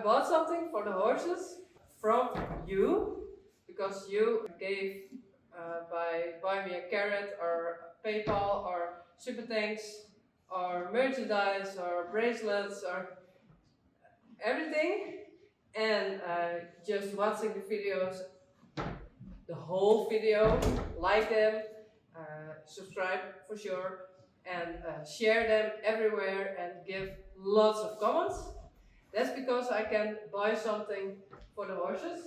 bought something for the horses from you, because you gave by buy me a carrot or PayPal or super thanks or merchandise or bracelets or everything, and just watching the videos, the whole video, like them, subscribe for sure, and share them everywhere and give lots of comments. That's because I can buy something for the horses.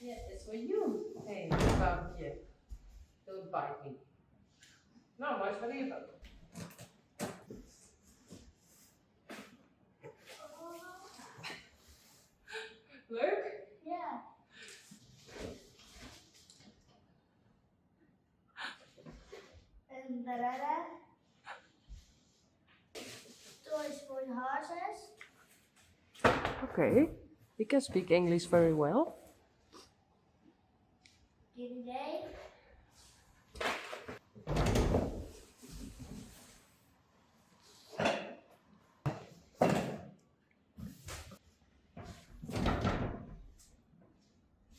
Yeah, it's for you. Hey, Boutje. Don't bite me. Nou, maar wat hier dan? Leuk? Ja. En Barada. Toys for the horses. Okay, you can speak English very well. Good day.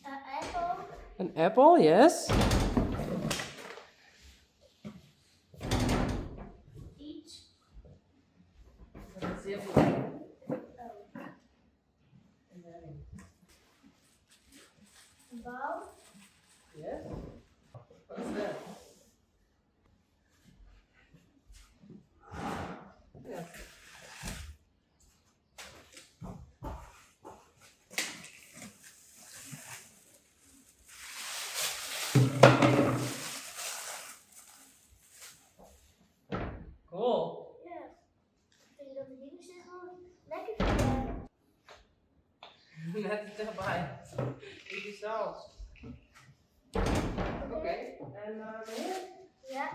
An apple. An apple, yes. Each. Let's see if Oh. A ball. yes. What's that? Yes. Cool. Ja. Ik denk dat de dingen zeggen lekker vinden. Net erbij. Dit is zelfs. Oké. En meneer? Ja.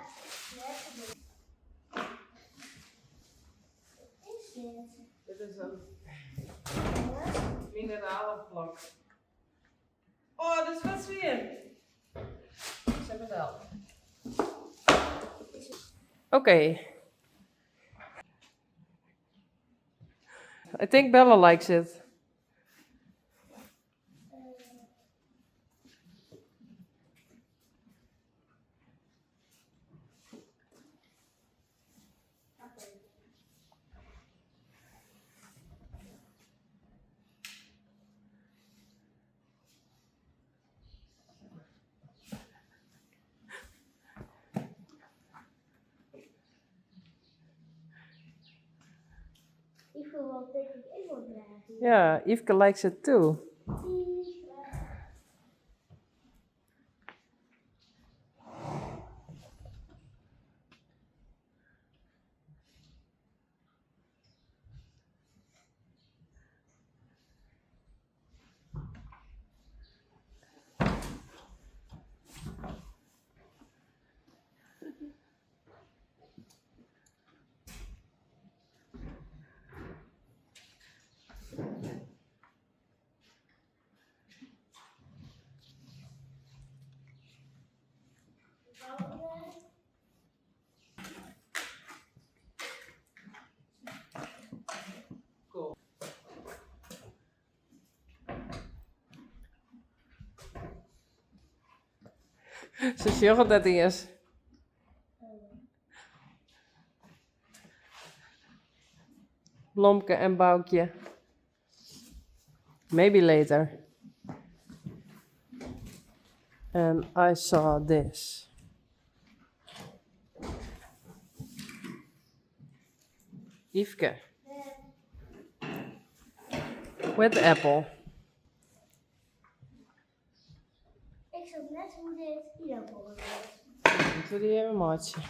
Lekker. Wat is dit? Dit is een Ja. mineralenvlak. Oh, dat is wat weer. Ze hebben wel. Oké. I think Bella likes it. Ik wil wel denk ik even wat dragen. Yeah, Yvke likes it too. Cool. Ze sjoggen dat eerst. Blomke en Boukje. Maybe later. And I saw this. Yvke. With the apple. Ik zag net hoe dit hier wordt. Moeten die even maatje.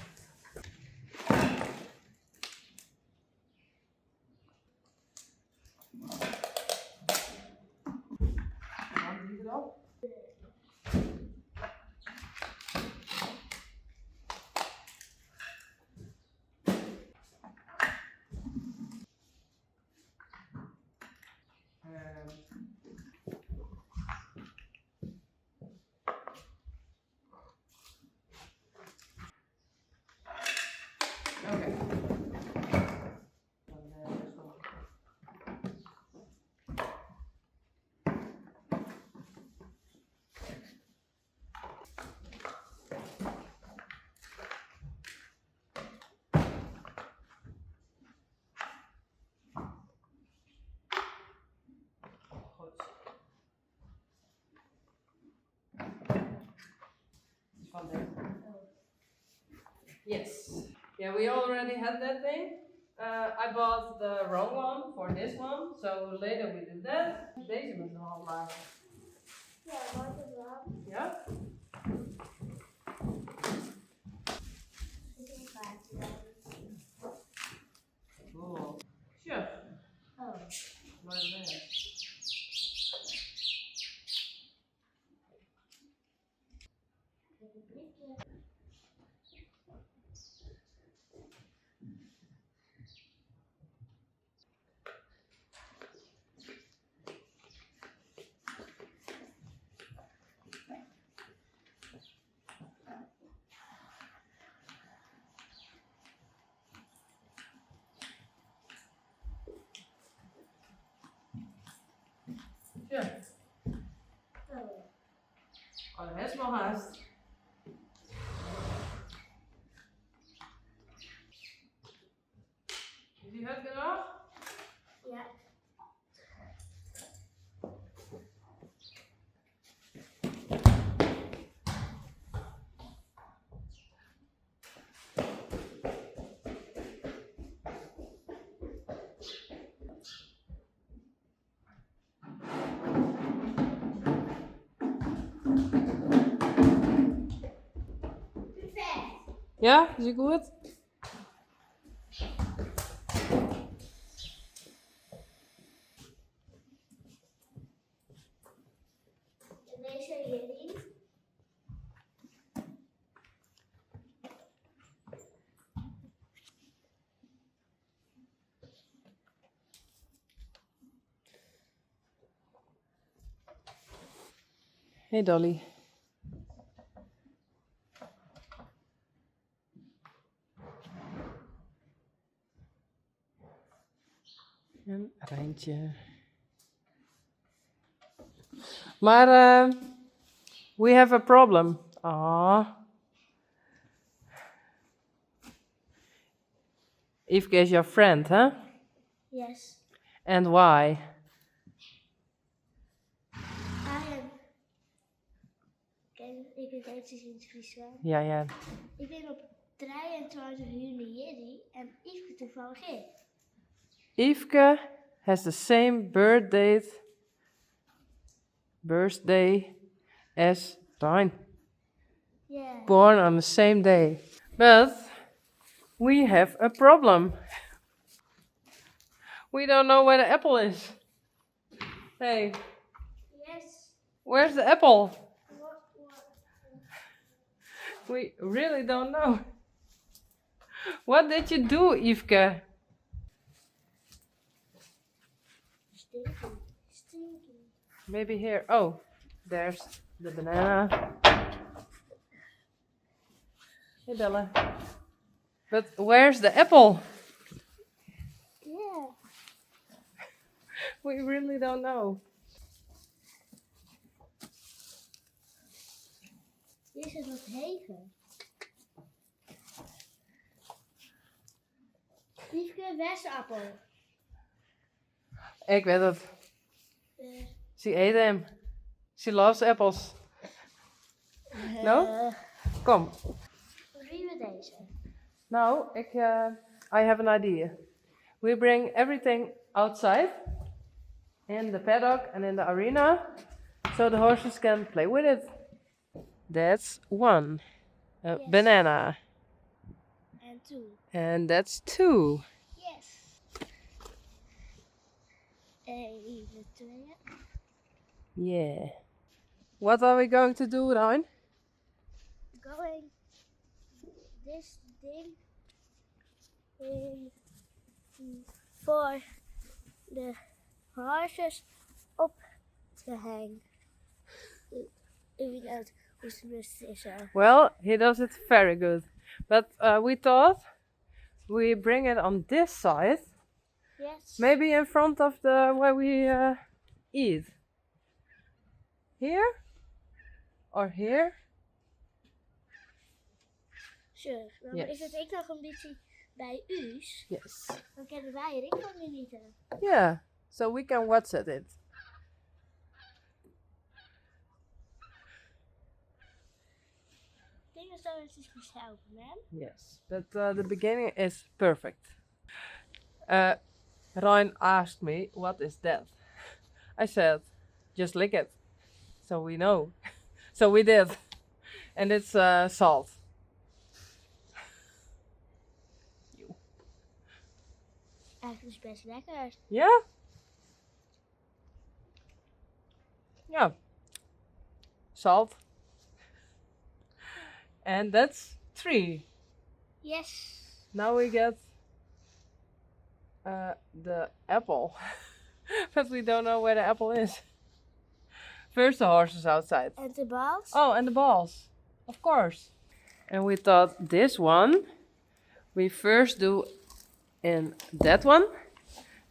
Van there. Yes. Yeah, we already had that thing. I bought the wrong one for this one, so later we do that. Deze moeten we al maken. Ja, wat is dat? Ja? Cool. Sure. Oh. Mooi werk. Ja. Oh, dat is wel haast. Is die goed genoeg? Ja. Perfect. Ja, is die goed? En deze hierin. Hey Dolly. Een Reintje. Maar we have a problem. Ah. Yvke is your friend, huh? Yes. And why? Ik ben eventjes in het Fries. Ja, ja. Ik ben op 23 juni en Yvke toevallig in. Yvke has the same birthday as Rein. Yeah. Born on the same day. But we have a problem. We don't know where the apple is. Hey, Yes. where's the apple? What? We really don't know. What did you do, Yvke? Stinky. Maybe here. Oh, there's the banana. Hey, Bella. But where's the apple? Yeah. We really don't know. Dit is wat hevig. Yvke, waar is de appel? Ik weet het. She ate them. She loves apples. No? Kom. Wie we deze? Nou, I have an idea. We bring everything outside in the paddock and in the arena so the horses can play with it. That's one. Yes. Banana. En two. And that's two. Yes. 1, 2. Yeah. What are we going to do, Rein? Going this thing in voor de horses op te hangen. Even uit hoe het is. Well, he does it very good. But we thought we bring it on this side. Yes. Maybe in front of the where we eat. Here? Or here? Sure. Maar Yes. is het ik nog een beetje bij u's? Yes. Dan kunnen wij erin van genieten. Yeah. So we can watch at it. think so het is myself, man. Yes, but the beginning is perfect. Rein asked me, what is that? I said, just lick it. So we know. So we did. And it's salt. Eigenlijk is het best lekker. Yeah? Yeah. Salt. And that's 3. Yes. Now we get the apple. But we don't know where the apple is. First the horses outside. En de balls? Oh, and the balls. Of course. And we thought this one we first do in that one.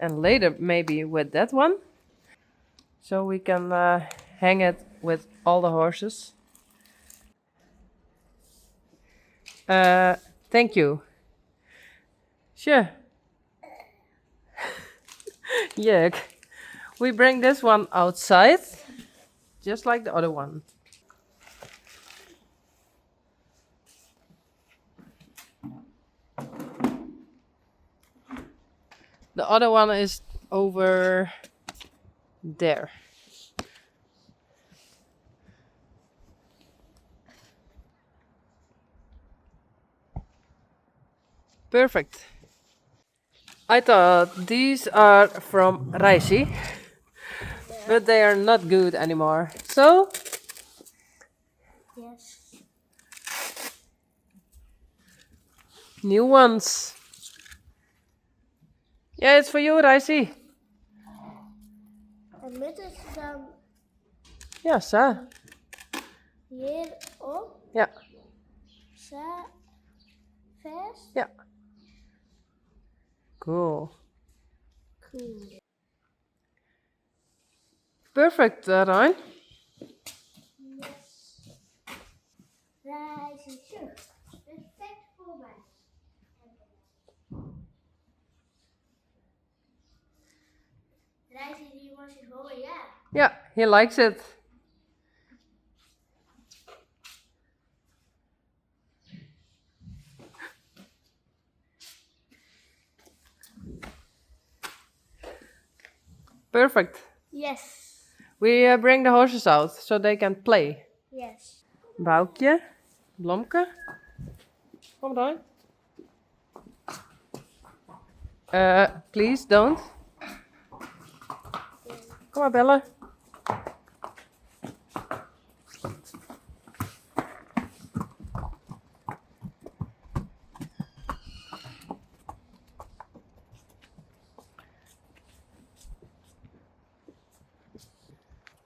And later maybe with that one. So we can hang it with all the horses. Thank you. Sure. Yuck. We bring this one outside, just like the other one. The other one is over there. Perfect. I thought these are from Rein, but they are not good anymore. So, Yes. new ones. Yeah, it's for you, Rein. En moeten ze dan Ja, sa. hierop? Ja. Zo. Vast? Ja. Cool. Cool. Perfect, Rein. Yes. Reizen terug. Perfect voor mij. Reizen die was het horen, ja. Yeah, he likes it. Perfect. Yes. We bring the horses out so they can play. Yes. Boukje, Blomke. Kom dan. Please don't. Kom maar bellen.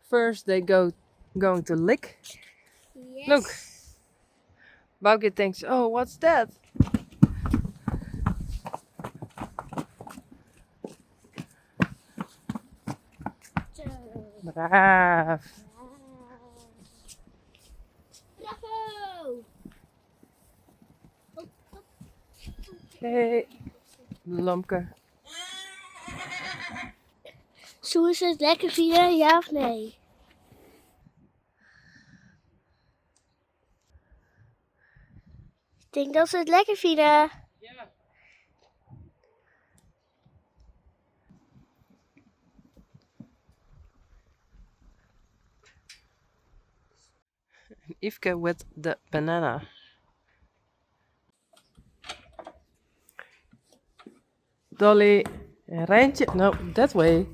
First they going to lick. Yes. Look. Boukje thinks, oh, what's that? Braaf. Bravo! Hey, Blomke. Zullen ze het lekker vinden, ja of nee? Ik denk dat ze het lekker vinden. Ja. Yvke with the banana. Dolly en Reintje. No, that way.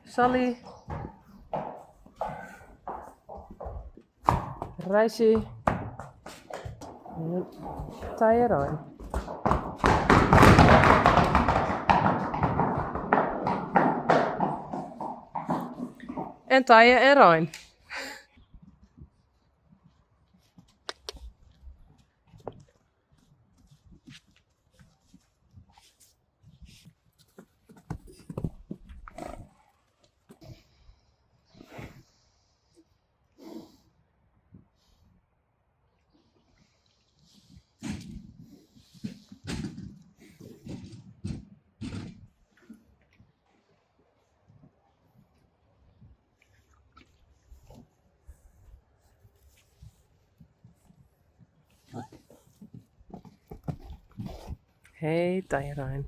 Sally. Reisje. En Taya Rein. En Taya en Rein. Hey, Rein.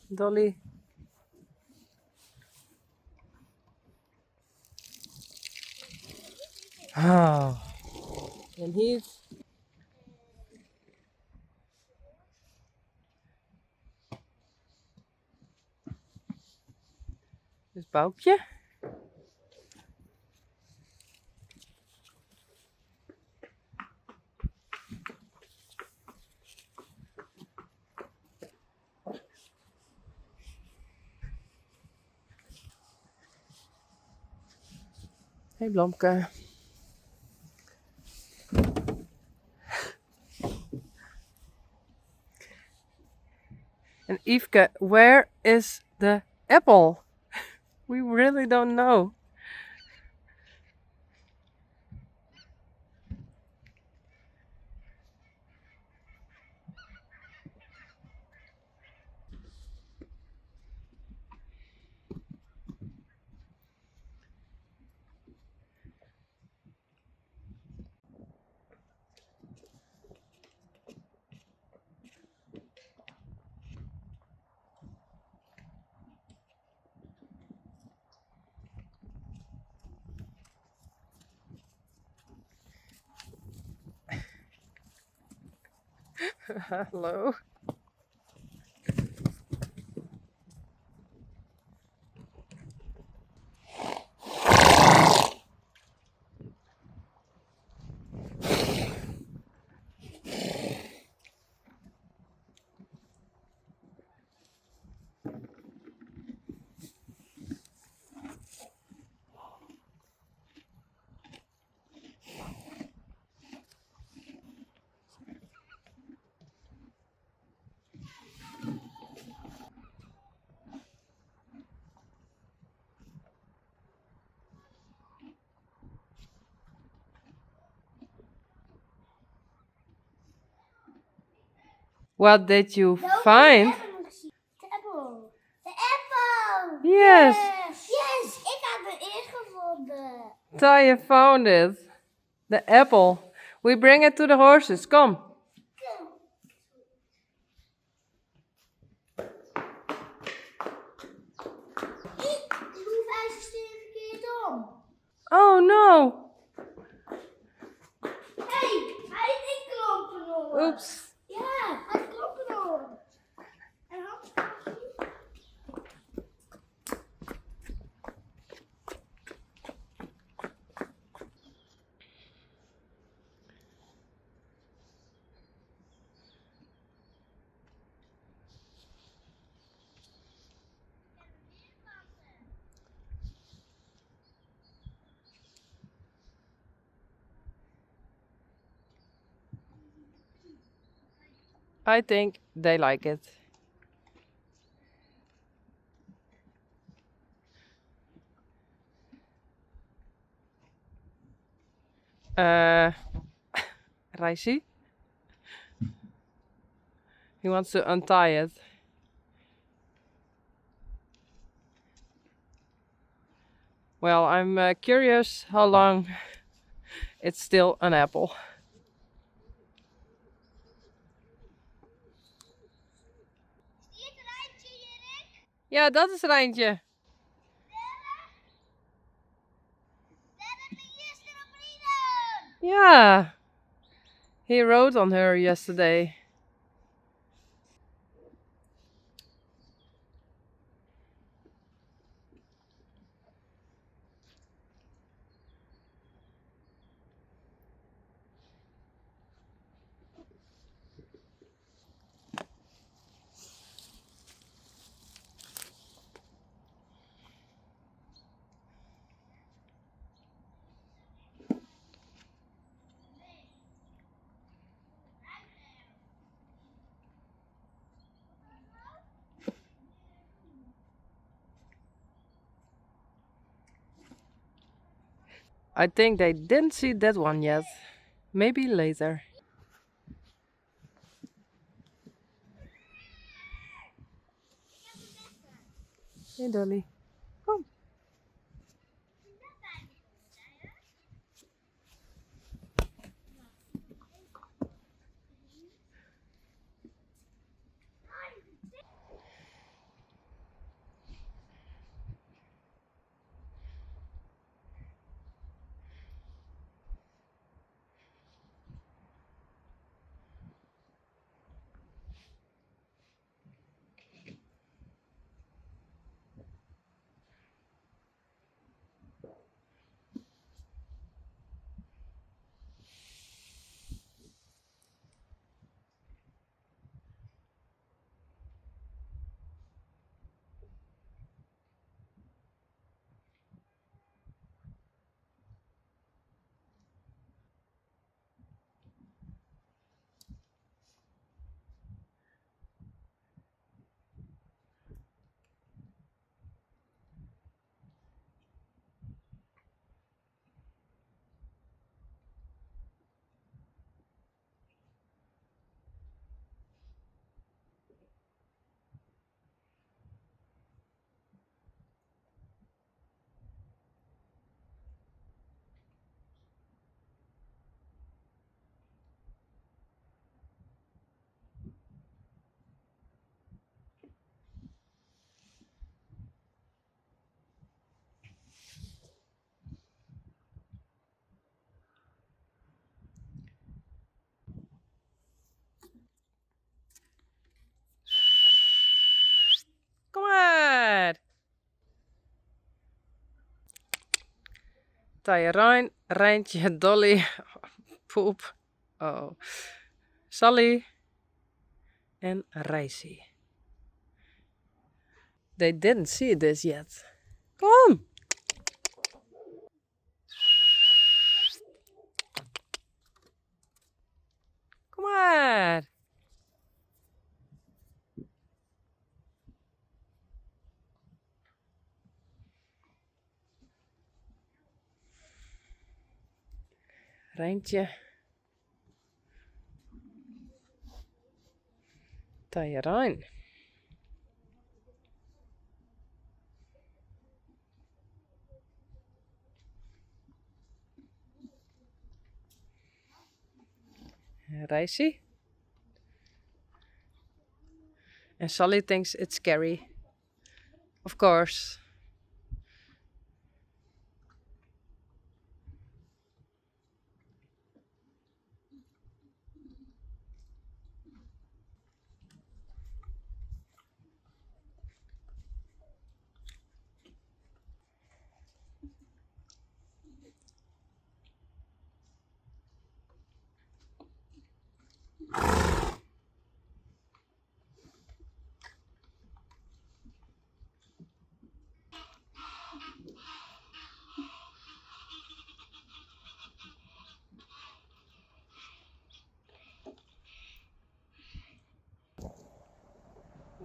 Dolly. Oh. En hier. Dus Boukje. Hey Blomke. And Yveske, where is the apple? We really don't know. Hello. What did you find? The apple. The apple! Yes. Yes, ik heb het eerst gevonden. Taya found it. The apple. We bring it to the horses. Come. De hoefijzer stuurt verkeerd om. Oh no. Hey, hij heeft een klompen. Oops. Ja, hij heeft klompen om. En Hans. I think they like it. Reisi? He wants to untie it. Well, I'm curious how long it's still an apple. Zie je het rijtje, Erik? Ja, dat is Reintje. Yeah. He rode on her yesterday. I think they didn't see that one yet. Maybe later. Hey, Dolly. Kom. Kom maar. Taaie Rein, Reintje, Dolly, Poep. Oh. Sally and Reisy. They didn't see this yet. Kom! Kom maar! Reintje. Taaie Rein. Reisy. And Sally thinks it's scary. Of course.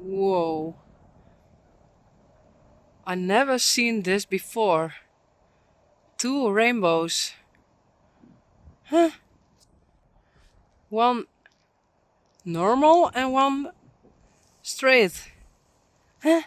Whoa. I never seen this before. 2 rainbows. Huh? One normal and one straight. Huh?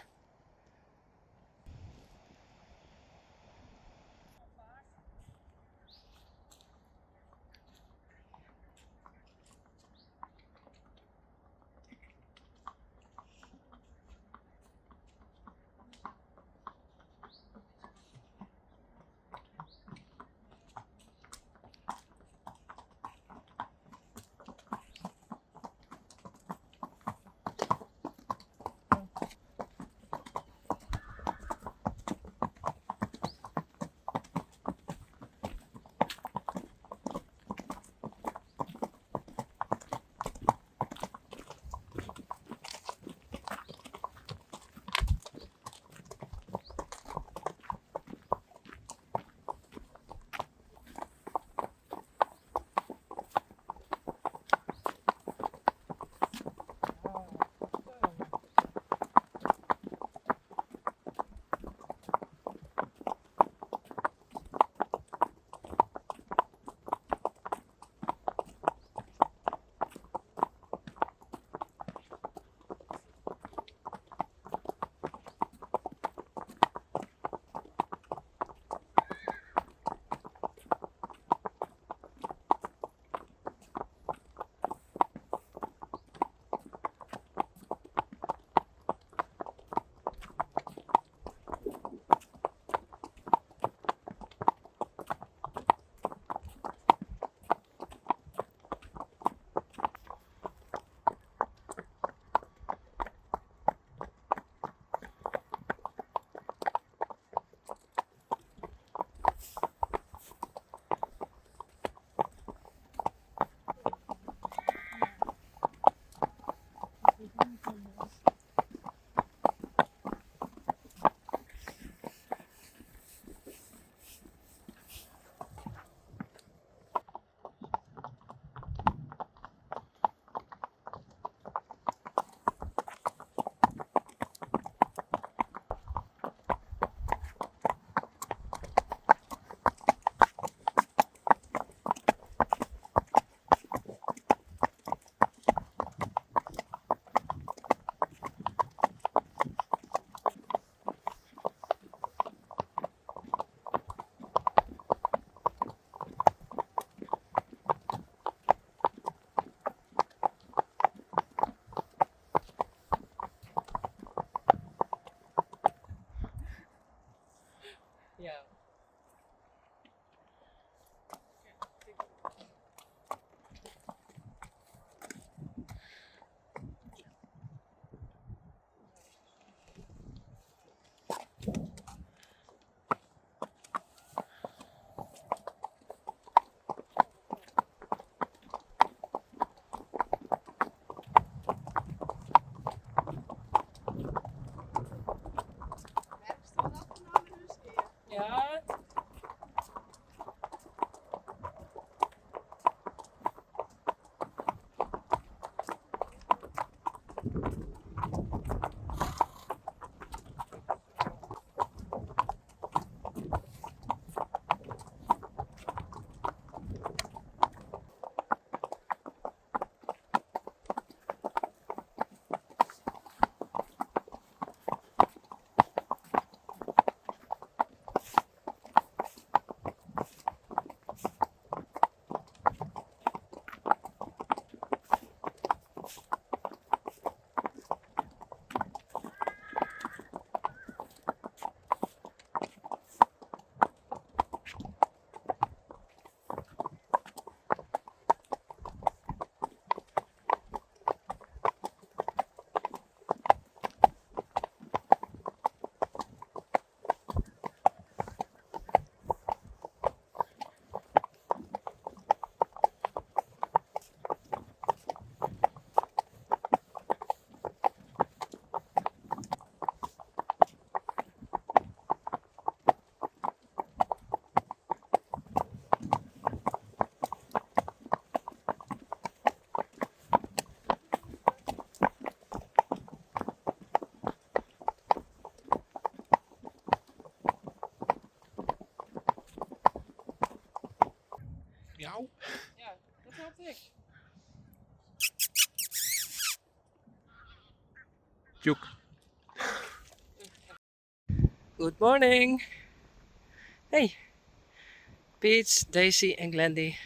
Yeah. Ja. Miauw. Ja, dat hoop ik. Joek. Good morning. Hey, Peach, Daisy and Glendy.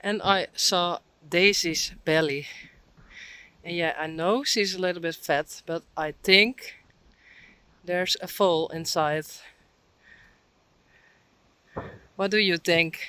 And I saw Daisy's belly. And yeah, I know she's a little bit fat, but I think there's a foal inside. What do you think?